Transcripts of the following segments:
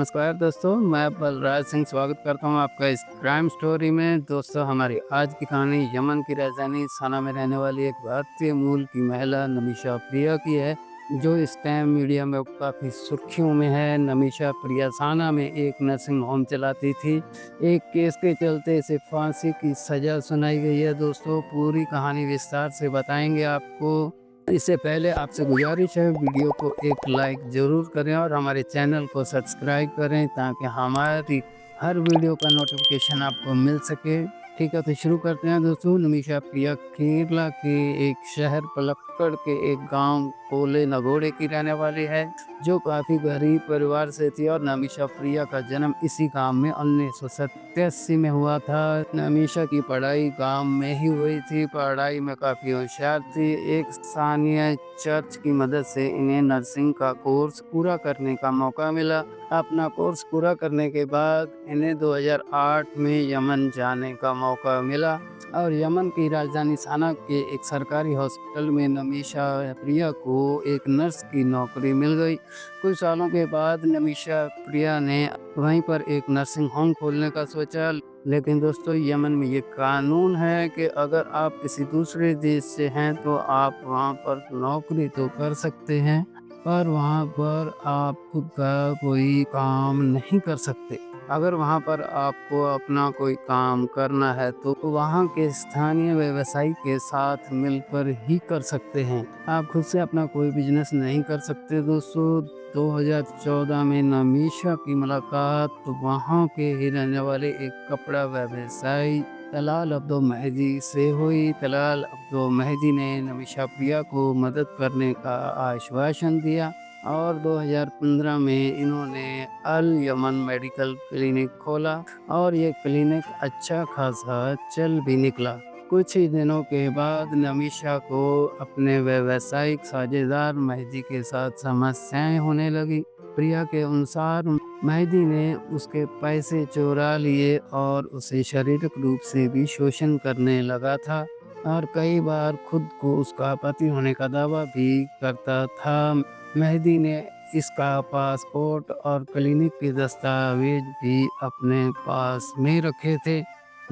नमस्कार दोस्तों, मैं बलराज सिंह स्वागत करता हूँ आपका इस क्राइम स्टोरी में। दोस्तों, हमारी आज की कहानी यमन की राजधानी सना में रहने वाली एक भारतीय मूल की महिला नमीशा प्रिया की है, जो इस टाइम मीडिया में काफ़ी सुर्खियों में है। नमीशा प्रिया सना में एक नर्सिंग होम चलाती थी। एक केस के चलते इसे फांसी की सज़ा सुनाई गई है। दोस्तों, पूरी कहानी विस्तार से बताएंगे आपको। इससे पहले आपसे गुजारिश है, वीडियो को एक लाइक ज़रूर करें और हमारे चैनल को सब्सक्राइब करें ताकि हमारी हर वीडियो का नोटिफिकेशन आपको मिल सके। ठीक है, तो शुरू करते हैं दोस्तों। नमीशा प्रिया केरला के एक शहर पलक्कड़ के एक गांव कोले नगोड़े की रहने वाली है, जो काफ़ी गरीब परिवार से थी। और नमीशा प्रिया का जन्म इसी गांव में 1987 में हुआ था। नमीशा की पढ़ाई गांव में ही हुई थी। पढ़ाई में काफ़ी होशियार थी। एक स्थानीय चर्च की मदद से इन्हें नर्सिंग का कोर्स पूरा करने का मौका मिला। अपना कोर्स पूरा करने के बाद इन्हें 2008 में यमन जाने का मौका मिला और यमन की राजधानी सना के एक सरकारी हॉस्पिटल में नमीशा प्रिया को एक नर्स की नौकरी मिल गई। कुछ सालों के बाद नमीशा प्रिया ने वहीं पर एक नर्सिंग होम खोलने का सोचा। लेकिन दोस्तों, यमन में ये कानून है कि अगर आप किसी दूसरे देश से हैं तो आप वहाँ पर नौकरी तो कर सकते हैं, पर वहाँ पर आप खुद का कोई काम नहीं कर सकते। अगर वहाँ पर आपको अपना कोई काम करना है तो वहाँ के स्थानीय व्यवसायी के साथ मिलकर ही कर सकते हैं। आप खुद से अपना कोई बिजनेस नहीं कर सकते। दोस्तों, 2014 में नमीशा की मुलाकात वहाँ के ही रहने वाले एक कपड़ा व्यवसायी तलाल अब्दो मेहदी से हुई। तलाल अब्दो मेहदी ने नमीशा प्रिया को मदद करने का आश्वासन दिया और 2015 में इन्होंने अल यमन मेडिकल क्लिनिक खोला और ये क्लिनिक अच्छा खासा चल भी निकला। कुछ ही दिनों के बाद नमीशा को अपने व्यावसायिक साझेदार मेहदी के साथ समस्याएं होने लगी। प्रिया के अनुसार मेहदी ने उसके पैसे चुरा लिए और उसे शारीरिक रूप से भी शोषण करने लगा था और कई बार खुद को उसका पति होने का दावा भी करता था। मेहदी ने इसका पासपोर्ट और क्लिनिक के दस्तावेज भी अपने पास में रखे थे।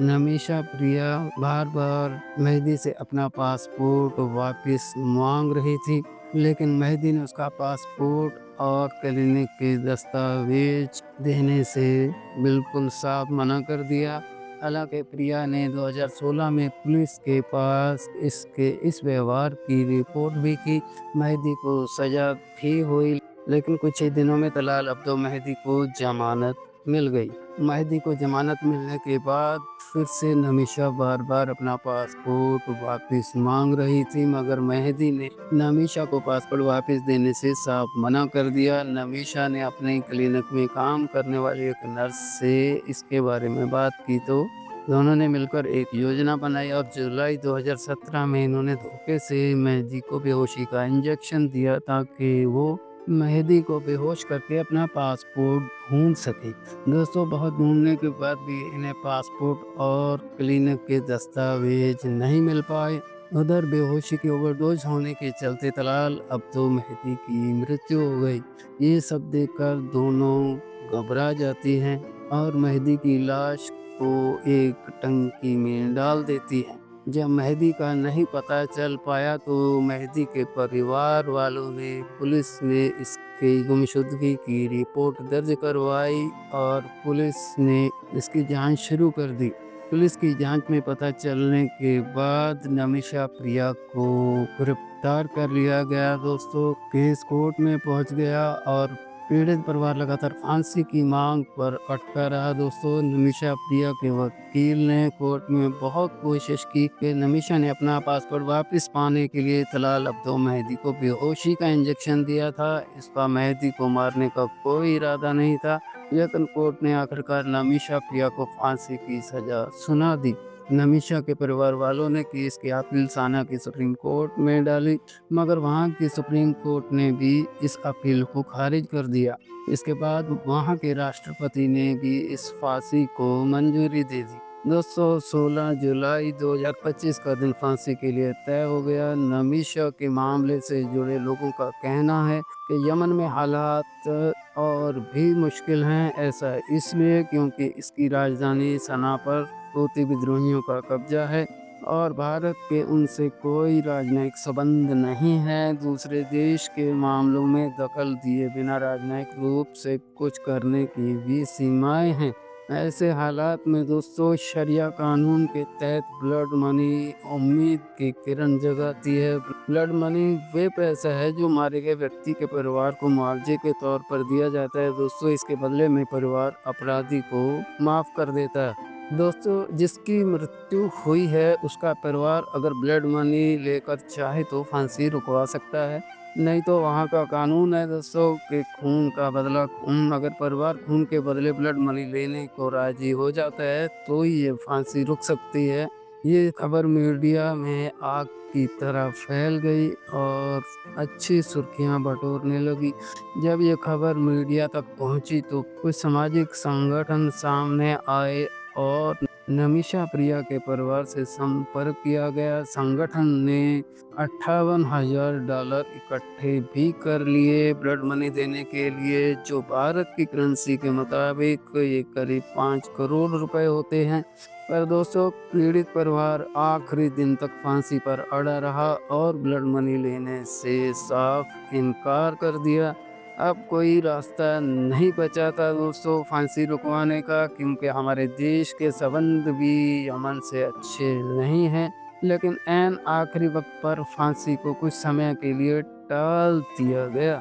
नमीशा प्रिया बार बार मेहदी से अपना पासपोर्ट वापस मांग रही थी, लेकिन मेहदी ने उसका पासपोर्ट और क्लिनिक के दस्तावेज देने से बिल्कुल साफ मना कर दिया। हालांकि प्रिया ने 2016 में पुलिस के पास इसके इस व्यवहार की रिपोर्ट भी की। मेहदी को सजा भी हुई, लेकिन कुछ ही दिनों में तलाल अब्दो मेहदी को जमानत मिल गई। मेहदी को जमानत मिलने के बाद फिर से नमीशा बार बार अपना पासपोर्ट वापस मांग रही थी, मगर मेहदी ने नमीशा को पासपोर्ट वापस देने से साफ मना कर दिया। नमीशा ने अपने क्लिनिक में काम करने वाली एक नर्स से इसके बारे में बात की तो दोनों ने मिलकर एक योजना बनाई और जुलाई 2017 में इन्होंने धोखे से मेहदी को बेहोशी का इंजेक्शन दिया ताकि वो मेहदी को बेहोश करके अपना पासपोर्ट ढूंढ सके। दोस्तों, बहुत ढूंढने के बाद भी इन्हें पासपोर्ट और क्लिनिक के दस्तावेज नहीं मिल पाए। उधर बेहोशी की ओवरडोज होने के चलते तलाल अब्दो मेहदी की मृत्यु हो गई। ये सब देखकर दोनों घबरा जाती हैं और मेहदी की लाश को एक टंकी में डाल देती है। जब मेहदी का नहीं पता चल पाया तो मेहदी के परिवार वालों ने पुलिस में इसकी गुमशुदगी की रिपोर्ट दर्ज करवाई और पुलिस ने इसकी जांच शुरू कर दी। पुलिस की जांच में पता चलने के बाद नमीशा प्रिया को गिरफ्तार कर लिया गया। दोस्तों, केस कोर्ट में पहुंच गया और पीड़ित परिवार लगातार फांसी की मांग पर अटका रहा। दोस्तों, नमीशा प्रिया के वकील ने कोर्ट में बहुत कोशिश की कि नमीशा ने अपना पासपोर्ट वापस पाने के लिए तलाल अब्दो मेहदी को बेहोशी का इंजेक्शन दिया था। इसका मेहदी को मारने का कोई इरादा नहीं था, लेकिन कोर्ट ने आखिरकार नमीशा प्रिया को फांसी की सजा सुना दी। नमीशा के परिवार वालों ने केस की अपील सना की सुप्रीम कोर्ट में डाली, मगर वहां की सुप्रीम कोर्ट ने भी इस अपील को खारिज कर दिया। इसके बाद वहां के राष्ट्रपति ने भी इस फांसी को मंजूरी दे दी। दोस्तों 16 जुलाई 2025 का दिन फांसी के लिए तय हो गया। नमीशा के मामले से जुड़े लोगों का कहना है कि यमन में हालात और भी मुश्किल हैं। ऐसा इसलिए क्योंकि इसकी राजधानी सना पर हूती विद्रोहियों का कब्जा है और भारत के उनसे कोई राजनयिक संबंध नहीं है। दूसरे देश के मामलों में दखल दिए बिना राजनयिक रूप से कुछ करने की भी सीमाएं हैं। ऐसे हालात में दोस्तों शरिया कानून के तहत ब्लड मनी उम्मीद की किरण जगाती है। ब्लड मनी वे पैसा है जो मारे गए व्यक्ति के परिवार को मुआवजे के तौर पर दिया जाता है। दोस्तों इसके बदले में परिवार अपराधी को माफ कर देता है। दोस्तों जिसकी मृत्यु हुई है उसका परिवार अगर ब्लड मनी लेकर चाहे तो फांसी रुकवा सकता है, नहीं तो वहाँ का कानून है दोस्तों कि खून का बदला खून। अगर परिवार खून के बदले ब्लड मनी लेने को राजी हो जाता है तो ही ये फांसी रुक सकती है। ये खबर मीडिया में आग की तरह फैल गई और अच्छी सुर्खियां बटोरने लगी। जब ये खबर मीडिया तक पहुंची तो कुछ सामाजिक संगठन सामने आए और नमीशा प्रिया के परिवार से संपर्क किया गया। संगठन ने $58,000 इकट्ठे भी कर लिए ब्लड मनी देने के लिए, जो भारत की करेंसी के मुताबिक ये करीब 5 करोड़ रुपए होते हैं। पर दोस्तों पीड़ित परिवार आखिरी दिन तक फांसी पर अड़ा रहा और ब्लड मनी लेने से साफ इनकार कर दिया। अब कोई रास्ता नहीं बचा था दोस्तों फांसी रुकवाने का, क्योंकि हमारे देश के संबंध भी यमन से अच्छे नहीं हैं। लेकिन ऐन आखिरी वक्त पर फांसी को कुछ समय के लिए टाल दिया गया।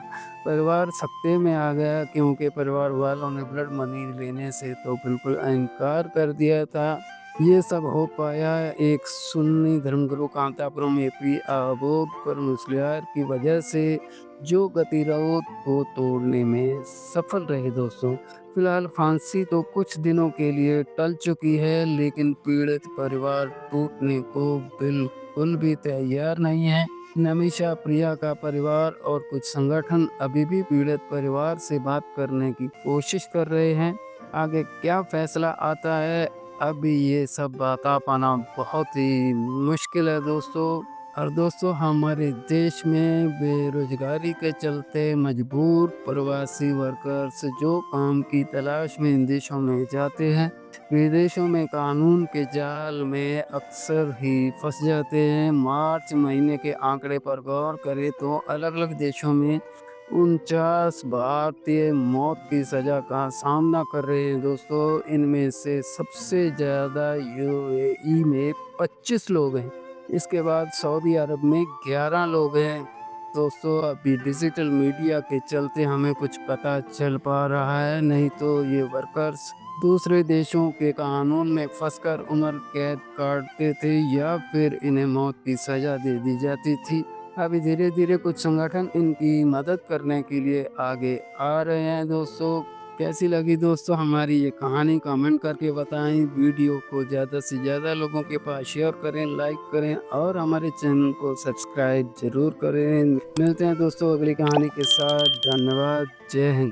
परिवार सकते में आ गया क्योंकि परिवार वालों ने ब्लड मनी लेने से तो बिल्कुल इनकार कर दिया था। ये सब हो पाया एक सुन्नी धर्मगुरु कांतापुरम एपी आबोग पर मुस्लियार की वजह से, जो गतिरोध को तोड़ने में सफल रहे दोस्तों। फिलहाल फांसी तो कुछ दिनों के लिए टल चुकी है, लेकिन पीड़ित परिवार टूटने को बिल्कुल भी तैयार नहीं है। नमीशा प्रिया का परिवार और कुछ संगठन अभी भी पीड़ित परिवार से बात करने की कोशिश कर रहे हैं। आगे क्या फैसला आता है अभी ये सब बता पाना बहुत ही मुश्किल है दोस्तों। और दोस्तों हमारे देश में बेरोजगारी के चलते मजबूर प्रवासी वर्कर्स जो काम की तलाश में इन देशों में जाते हैं, विदेशों में कानून के जाल में अक्सर ही फंस जाते हैं। मार्च महीने के आंकड़े पर गौर करें तो अलग अलग देशों में 49 भारतीय मौत की सजा का सामना कर रहे हैं दोस्तों। इनमें से सबसे ज़्यादा यूएई में 25 लोग हैं। इसके बाद सऊदी अरब में 11 लोग हैं। दोस्तों अभी डिजिटल मीडिया के चलते हमें कुछ पता चल पा रहा है, नहीं तो ये वर्कर्स दूसरे देशों के कानून में फंसकर उम्र कैद काटते थे या फिर इन्हें मौत की सजा दे दी जाती थी। अभी धीरे धीरे कुछ संगठन इनकी मदद करने के लिए आगे आ रहे हैं दोस्तों। कैसी लगी दोस्तों हमारी ये कहानी, कमेंट करके बताएं। वीडियो को ज़्यादा से ज़्यादा लोगों के पास शेयर करें, लाइक करें और हमारे चैनल को सब्सक्राइब जरूर करें। मिलते हैं दोस्तों अगली कहानी के साथ। धन्यवाद। जय हिंद।